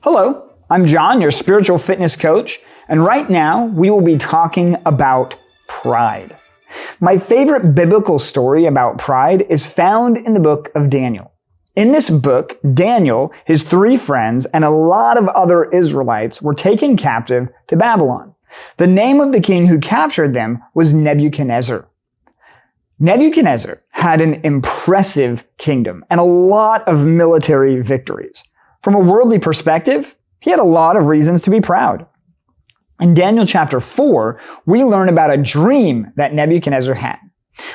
Hello, I'm Jon, your spiritual fitness coach, and right now we will be talking about pride. My favorite biblical story about pride is found in the book of Daniel. In this book, Daniel, his 3 friends, and a lot of other Israelites were taken captive to Babylon. The name of the king who captured them was Nebuchadnezzar. Nebuchadnezzar had an impressive kingdom and a lot of military victories. From a worldly perspective, he had a lot of reasons to be proud. In Daniel chapter 4, we learn about a dream that Nebuchadnezzar had.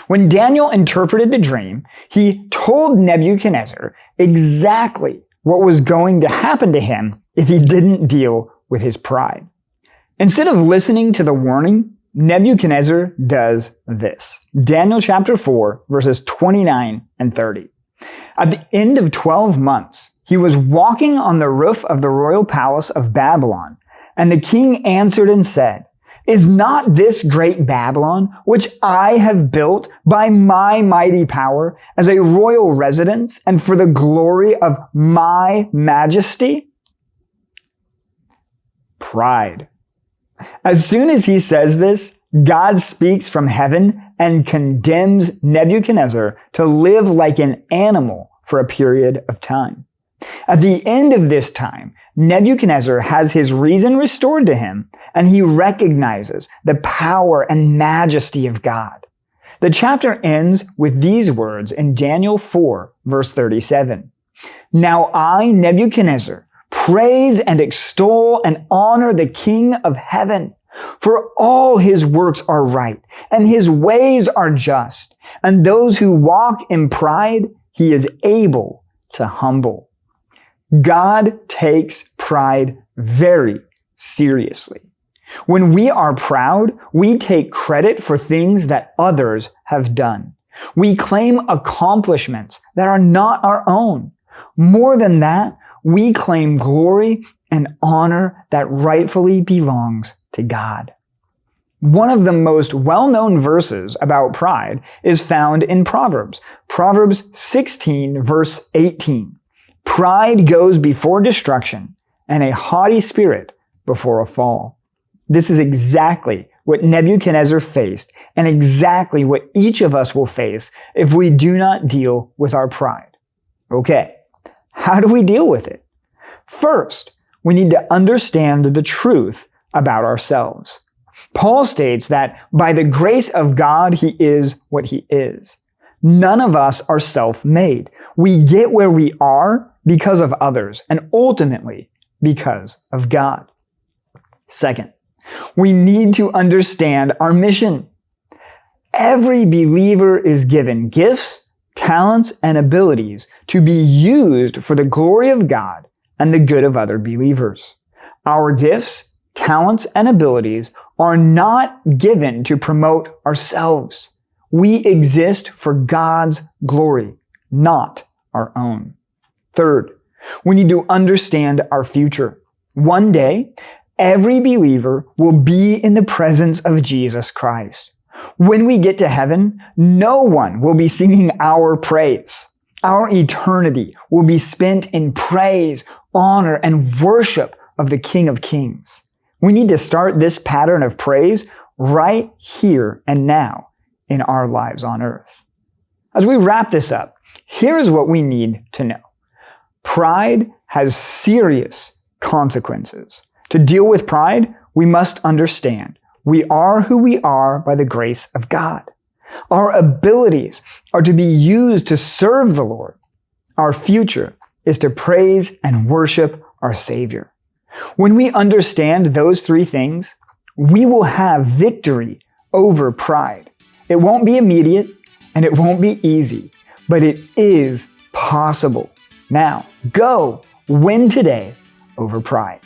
When Daniel interpreted the dream, he told Nebuchadnezzar exactly what was going to happen to him if he didn't deal with his pride. Instead of listening to the warning, Nebuchadnezzar does this. Daniel chapter 4, verses 29 and 30. At the end of 12 months, he was walking on the roof of the royal palace of Babylon, and the king answered and said, "Is not this great Babylon, which I have built by my mighty power as a royal residence and for the glory of my majesty?" Pride. As soon as he says this, God speaks from heaven and condemns Nebuchadnezzar to live like an animal for a period of time. At the end of this time, Nebuchadnezzar has his reason restored to him, and he recognizes the power and majesty of God. The chapter ends with these words in Daniel 4, verse 37. "Now I, Nebuchadnezzar, praise and extol and honor the King of heaven, for all his works are right, and his ways are just, and those who walk in pride he is able to humble." God takes pride very seriously. When we are proud, we take credit for things that others have done. We claim accomplishments that are not our own. More than that, we claim glory and honor that rightfully belongs to God. One of the most well-known verses about pride is found in Proverbs 16, verse 18. "Pride goes before destruction, and a haughty spirit before a fall." This is exactly what Nebuchadnezzar faced, and exactly what each of us will face if we do not deal with our pride. Okay, how do we deal with it? First, we need to understand the truth about ourselves. Paul states that by the grace of God, he is what he is. None of us are self-made. We get where we are because of others, and ultimately because of God. Second, we need to understand our mission. Every believer is given gifts, talents, and abilities to be used for the glory of God and the good of other believers. Our gifts, talents, and abilities are not given to promote ourselves. We exist for God's glory, not our own. Third, we need to understand our future. One day, every believer will be in the presence of Jesus Christ. When we get to heaven, no one will be singing our praise. Our eternity will be spent in praise, honor, and worship of the King of Kings. We need to start this pattern of praise right here and now in our lives on earth. As we wrap this up, here's what we need to know. Pride has serious consequences. To deal with pride, we must understand we are who we are by the grace of God. Our abilities are to be used to serve the Lord. Our future is to praise and worship our Savior. When we understand those 3 things, we will have victory over pride. It won't be immediate and it won't be easy, but it is possible. Now, go win today over pride.